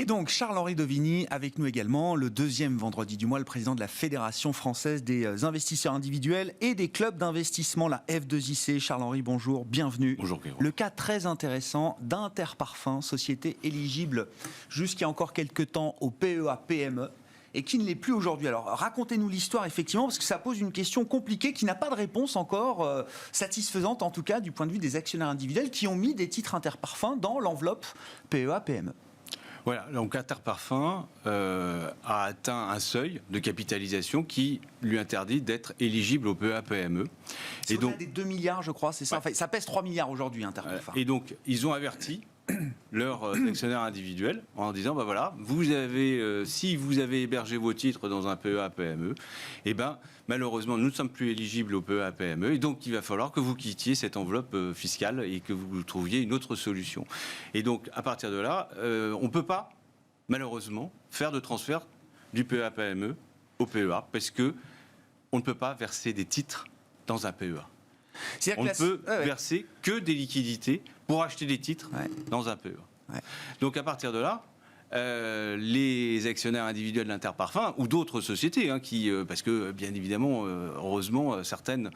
donc, Charles-Henri Devigny, avec nous également, le deuxième vendredi du mois, le président de la Fédération française des investisseurs individuels et des clubs d'investissement, la F2IC. Charles-Henri, bonjour, bienvenue. Bonjour, Pierrot. Le cas très intéressant d'Interparfums, société éligible jusqu'il y a encore quelques temps au PEA-PME, et qui ne l'est plus aujourd'hui. Alors, racontez-nous l'histoire, effectivement, parce que ça pose une question compliquée qui n'a pas de réponse encore satisfaisante, en tout cas, du point de vue des actionnaires individuels qui ont mis des titres Interparfums dans l'enveloppe PEA-PME. Voilà, donc Interparfums a atteint un seuil de capitalisation qui lui interdit d'être éligible au PEA-PME. C'est au-delà des 2 milliards, je crois, c'est ça. Ouais. Enfin, ça pèse 3 milliards aujourd'hui, Interparfums. Et donc, ils ont averti leurs actionnaires individuels en disant, bah voilà, vous avez, si vous avez hébergé vos titres dans un PEA-PME, eh ben, malheureusement, nous ne sommes plus éligibles au PEA-PME, et donc il va falloir que vous quittiez cette enveloppe fiscale et que vous trouviez une autre solution. Et donc, à partir de là, on ne peut pas, malheureusement, faire de transfert du PEA-PME au PEA, parce que on ne peut pas verser des titres dans un PEA. On ne peut verser que des liquidités pour acheter des titres dans un PEA. Ouais. Donc à partir de là, les actionnaires individuels d'Interparfums ou d'autres sociétés, parce que bien évidemment, heureusement, certaines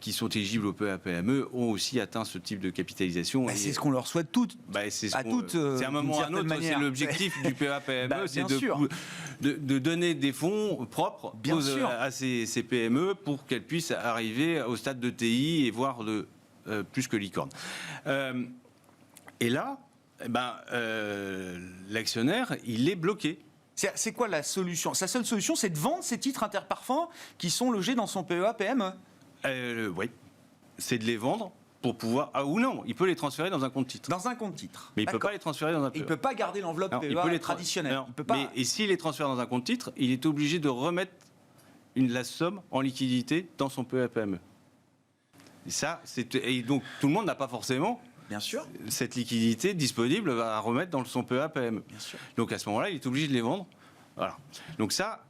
qui sont éligibles au PEA-PME ont aussi atteint ce type de capitalisation. C'est ce qu'on leur souhaite toutes. C'est un moment ou un autre, c'est l'objectif du PEA-PME, c'est de donner des fonds propres à ces PME pour qu'elles puissent arriver au stade de TI et voire de plus que licorne. Et là, l'actionnaire, il est bloqué. C'est quoi la solution? Sa seule solution, c'est de vendre ces titres Interparfums qui sont logés dans son PEA-PME. Oui, c'est de les vendre pour pouvoir... Ah, ou non, il peut les transférer dans un compte titre. Dans un compte titre. Mais il ne peut pas les transférer dans un PEA. Il ne peut pas garder l'enveloppe PEA traditionnelle. Non, il peut pas... Et s'il les transfère dans un compte titre, il est obligé de remettre la somme en liquidité dans son PEA-PME. Et donc, tout le monde n'a pas forcément... Bien sûr. Cette liquidité disponible à remettre dans son PEA-PME. Donc à ce moment-là, il est obligé de les vendre. Voilà. Donc ça,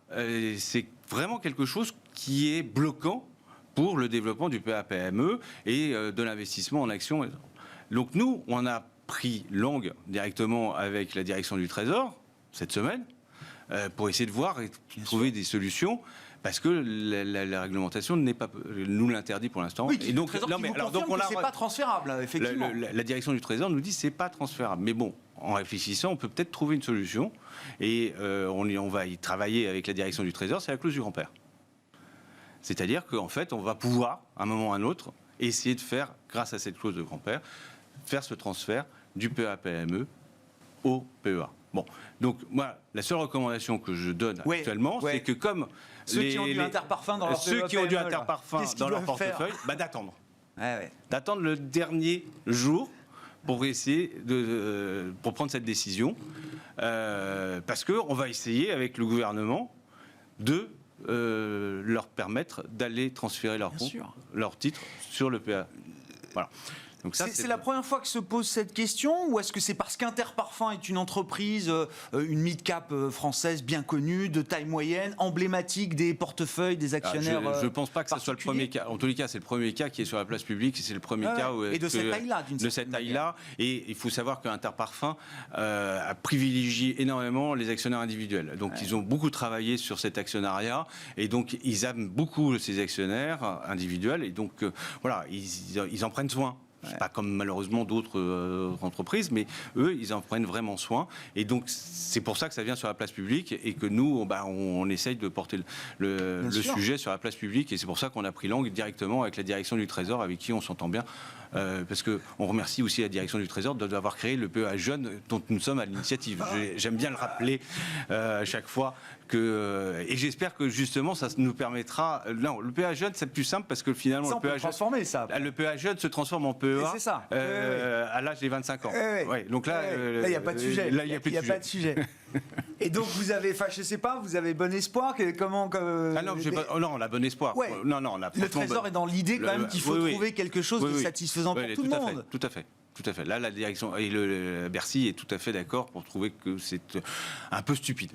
c'est vraiment quelque chose qui est bloquant pour le développement du PEA-PME et de l'investissement en actions. Donc nous, on a pris langue directement avec la direction du Trésor cette semaine pour essayer de voir et trouver des solutions. Parce que la réglementation nous l'interdit pour l'instant. Oui, et donc, c'est pas transférable, effectivement. La direction du Trésor nous dit que c'est pas transférable. Mais bon, en réfléchissant, on peut peut-être trouver une solution. Et on va y travailler avec la direction du Trésor, c'est la clause du grand-père. C'est-à-dire qu'en fait, on va pouvoir, à un moment ou à un autre, essayer de faire, grâce à cette clause de grand-père, faire ce transfert du PEA-PME au PEA. Bon, donc moi, la seule recommandation que je donne actuellement, c'est que comme ceux qui ont du Interparfum dans leur portefeuille, d'attendre. D'attendre le dernier jour pour essayer pour prendre cette décision. Parce qu'on va essayer avec le gouvernement de leur permettre d'aller transférer leur titre sur le PEA. Voilà. C'est la première fois que se pose cette question, ou est-ce que c'est parce qu'Interparfums est une entreprise, une mid-cap française bien connue, de taille moyenne, emblématique des portefeuilles des actionnaires? Je ne pense pas que ce soit le premier cas. En tous les cas, c'est le premier cas qui est sur la place publique, et c'est le premier cas et de cette taille-là, d'une certaine manière. Et il faut savoir qu'Interparfums a privilégié énormément les actionnaires individuels. Donc ils ont beaucoup travaillé sur cet actionnariat, et donc ils aiment beaucoup ces actionnaires individuels, et donc voilà, ils en prennent soin. Pas comme malheureusement d'autres entreprises, mais eux, ils en prennent vraiment soin. Et donc, c'est pour ça que ça vient sur la place publique et que nous, on essaye de porter le sujet sur la place publique. Et c'est pour ça qu'on a pris langue directement avec la direction du Trésor, avec qui on s'entend bien. Parce qu'on remercie aussi la direction du Trésor d'avoir créé le PEA Jeune dont nous sommes à l'initiative. J'aime bien le rappeler à chaque fois. Et j'espère que justement, ça nous permettra... Non, le PEA Jeune, c'est plus simple parce que finalement, le PEA Jeune se transforme en PEA à l'âge des 25 ans. Donc là, il n'y a pas de sujet. Là, il n'y a plus de sujet. Et donc vous avez, je sais pas, vous avez bon espoir non, on a bon espoir. Le Trésor est dans l'idée quand même qu'il faut trouver quelque chose de satisfaisant pour tout le monde. Tout à fait. Là, la direction et Bercy est tout à fait d'accord pour trouver que c'est un peu stupide.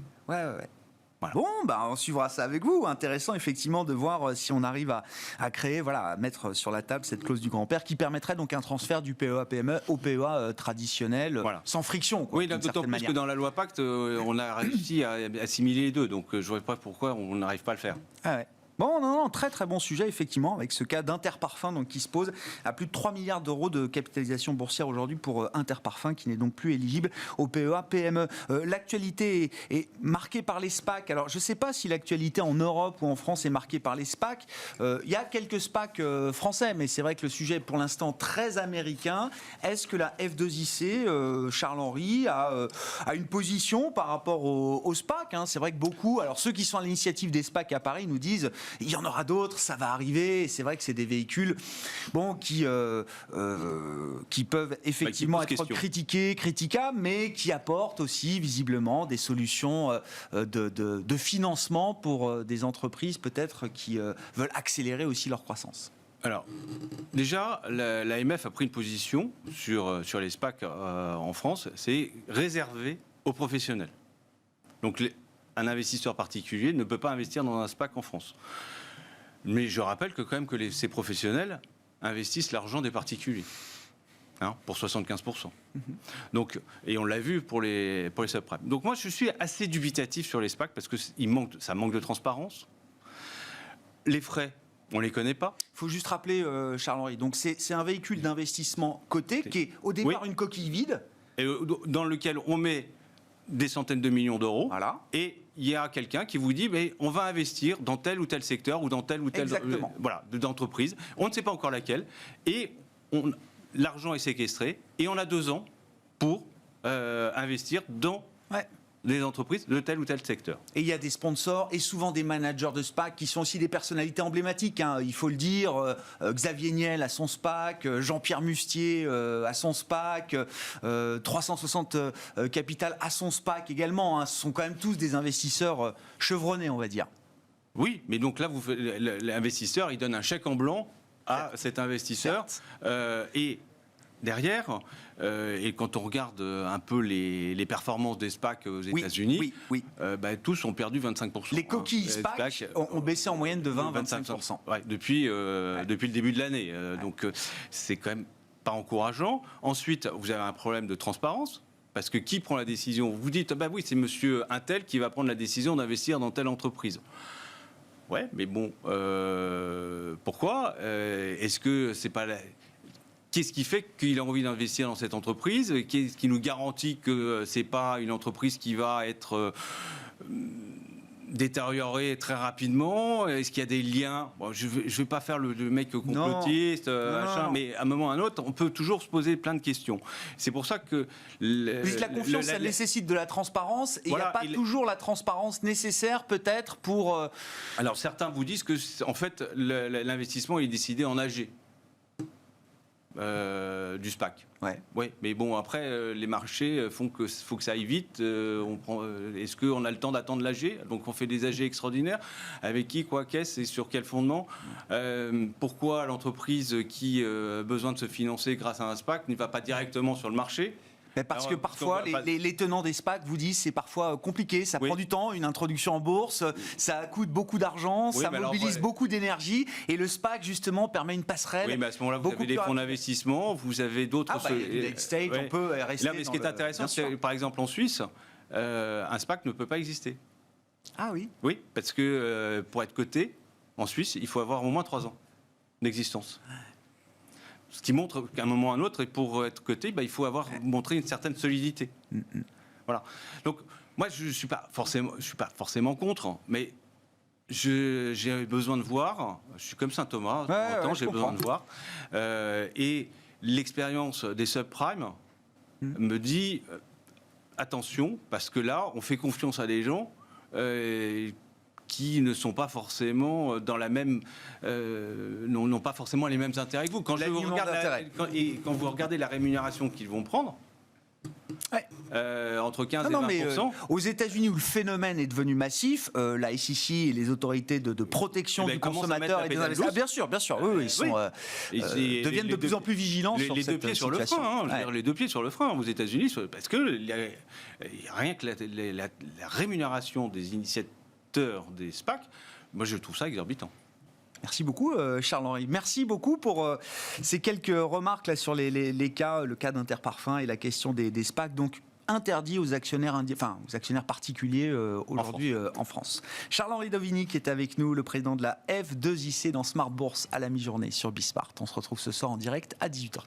Voilà. Bon, on suivra ça avec vous. Intéressant, effectivement, de voir si on arrive à créer, à mettre sur la table cette clause du grand-père qui permettrait donc un transfert du PEA-PME au PEA traditionnel, sans friction. Oui, d'autant plus que dans la loi Pacte, on a réussi à assimiler les deux. Donc, je ne vois pas pourquoi on n'arrive pas à le faire. Ah ouais. Bon, non, très très bon sujet, effectivement, avec ce cas d'Interparfums donc, qui se pose à plus de 3 milliards d'euros de capitalisation boursière aujourd'hui pour Interparfums, qui n'est donc plus éligible au PEA-PME. L'actualité est marquée par les SPAC. Alors, je ne sais pas si l'actualité en Europe ou en France est marquée par les SPAC. Il y a quelques SPAC français, mais c'est vrai que le sujet est pour l'instant très américain. Est-ce que la F2IC, Charles-Henri, a une position par rapport aux SPAC, hein? C'est vrai que beaucoup, alors ceux qui sont à l'initiative des SPAC à Paris nous disent il y en aura d'autres, ça va arriver. C'est vrai que c'est des véhicules qui peuvent effectivement être critiquables, mais qui apportent aussi visiblement des solutions de financement pour des entreprises peut-être qui veulent accélérer aussi leur croissance. Alors, déjà, l'AMF a pris une position sur les SPAC en France, c'est réservé aux professionnels. Donc, un investisseur particulier ne peut pas investir dans un SPAC en France. Mais je rappelle ces professionnels investissent l'argent des particuliers, pour 75%. Donc, et on l'a vu pour les subprimes. Donc moi, je suis assez dubitatif sur les SPAC parce que ça manque de transparence. Les frais, on ne les connaît pas. Il faut juste rappeler, Charles-Henri, donc c'est un véhicule d'investissement coté qui est au départ une coquille vide. Et dans lequel on met des centaines de millions d'euros. Voilà. Et il y a quelqu'un qui vous dit on va investir dans tel ou tel secteur ou dans tel ou tel d'entreprise. On ne sait pas encore laquelle. Et l'argent est séquestré. Et on a 2 ans pour investir dans des entreprises de tel ou tel secteur. Et il y a des sponsors et souvent des managers de SPAC qui sont aussi des personnalités emblématiques, il faut le dire. Xavier Niel à son SPAC, Jean-Pierre Mustier à son SPAC, 360 Capital à son SPAC également. Ce sont quand même tous des investisseurs chevronnés, on va dire. Oui, mais donc là, l'investisseur, il donne un chèque en blanc à cet investisseur. Et derrière, et quand on regarde un peu les performances des SPAC aux États-Unis, tous ont perdu 25%. Les coquilles SPAC ont baissé en moyenne de 20-25%. Depuis le début de l'année. Donc c'est quand même pas encourageant. Ensuite, vous avez un problème de transparence. Parce que qui prend la décision? Vous dites, c'est monsieur Untel qui va prendre la décision d'investir dans telle entreprise. Ouais, mais bon, pourquoi? Est-ce que c'est pas Qu'est-ce qui fait qu'il a envie d'investir dans cette entreprise? Qu'est-ce qui nous garantit que c'est pas une entreprise qui va être détériorée très rapidement? Est-ce qu'il y a des liens? Je vais pas faire le mec complotiste, mais à un moment ou à un autre, on peut toujours se poser plein de questions. C'est pour ça que la confiance, ça nécessite de la transparence, et il n'y a pas toujours la transparence nécessaire, peut-être, pour. Alors certains vous disent que en fait l'investissement est décidé en AG. Du SPAC. Ouais, mais bon, après, les marchés faut que ça aille vite. Est-ce qu'on a le temps d'attendre l'AG? Donc on fait des AG extraordinaires. Avec qui, qu'est-ce et sur quel fondement? Pourquoi l'entreprise qui a besoin de se financer grâce à un SPAC ne va pas directement sur le marché? Parce que parfois, les tenants des SPAC vous disent c'est parfois compliqué, ça prend du temps, une introduction en bourse, ça coûte beaucoup d'argent, ça mobilise beaucoup d'énergie, et le SPAC, justement, permet une passerelle. Oui, mais à ce moment-là, vous avez des fonds d'investissement, vous avez d'autres... late stage, on peut rester... Là, mais ce qui est intéressant, c'est par exemple en Suisse, un SPAC ne peut pas exister. Ah oui? Oui, parce que pour être coté, en Suisse, il faut avoir au moins 3 ans d'existence. Ce qui montre qu'à un moment ou à un autre, et pour être coté, il faut montrer une certaine solidité. Voilà. Donc, moi, je ne suis pas forcément contre, mais j'ai besoin de voir. Je suis comme Saint Thomas, j'ai besoin de voir. Et l'expérience des subprimes me dit attention, parce que là, on fait confiance à des gens qui ne sont pas forcément dans la même, n'ont pas forcément les mêmes intérêts que vous. Quand vous regardez la rémunération qu'ils vont prendre, entre 15 et 20%. Aux États-Unis, où le phénomène est devenu massif, la SEC et les autorités de protection du consommateur et des investisseurs, bien sûr, ils deviennent de plus en plus vigilants sur cette situation. Les 2 pieds sur le frein aux États-Unis, parce que rien que la rémunération des acteurs des SPAC, moi je trouve ça exorbitant. Merci beaucoup, Charles-Henri. Merci beaucoup pour ces quelques remarques là, sur les cas, le cas d'Interparfums et la question des SPAC. Donc, interdit aux actionnaires, aux actionnaires particuliers aujourd'hui en France. Charles-Henri Dovini qui est avec nous, le président de la F2IC dans Smart Bourse à la mi-journée sur Bismart. On se retrouve ce soir en direct à 18h30.